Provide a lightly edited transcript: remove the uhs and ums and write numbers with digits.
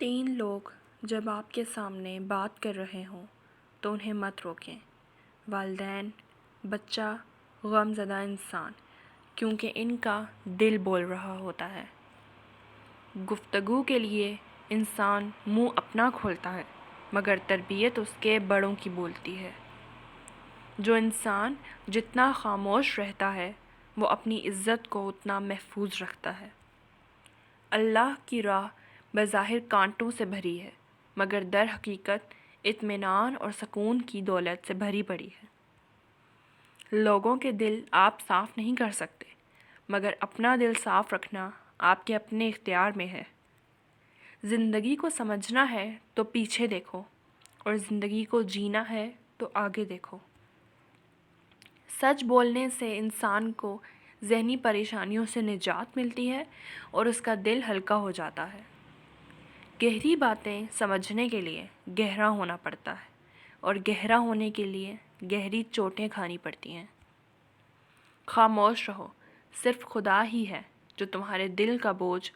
تین لوگ جب آپ کے سامنے بات کر رہے ہوں تو انہیں مت روکیں، والدین، بچہ، غم زدہ انسان، کیونکہ ان کا دل بول رہا ہوتا ہے۔ گفتگو کے لیے انسان منہ اپنا کھولتا ہے مگر تربیت اس کے بڑوں کی بولتی ہے۔ جو انسان جتنا خاموش رہتا ہے وہ اپنی عزت کو اتنا محفوظ رکھتا ہے۔ اللہ کی راہ بظاہر کانٹوں سے بھری ہے مگر در حقیقت اطمینان اور سکون کی دولت سے بھری پڑی ہے۔ لوگوں کے دل آپ صاف نہیں کر سکتے مگر اپنا دل صاف رکھنا آپ کے اپنے اختیار میں ہے۔ زندگی کو سمجھنا ہے تو پیچھے دیکھو اور زندگی کو جینا ہے تو آگے دیکھو۔ سچ بولنے سے انسان کو ذہنی پریشانیوں سے نجات ملتی ہے اور اس کا دل ہلکا ہو جاتا ہے۔ گہری باتیں سمجھنے کے لیے گہرا ہونا پڑتا ہے اور گہرا ہونے کے لیے گہری چوٹیں کھانی پڑتی ہیں۔ خاموش رہو، صرف خدا ہی ہے جو تمہارے دل کا بوجھ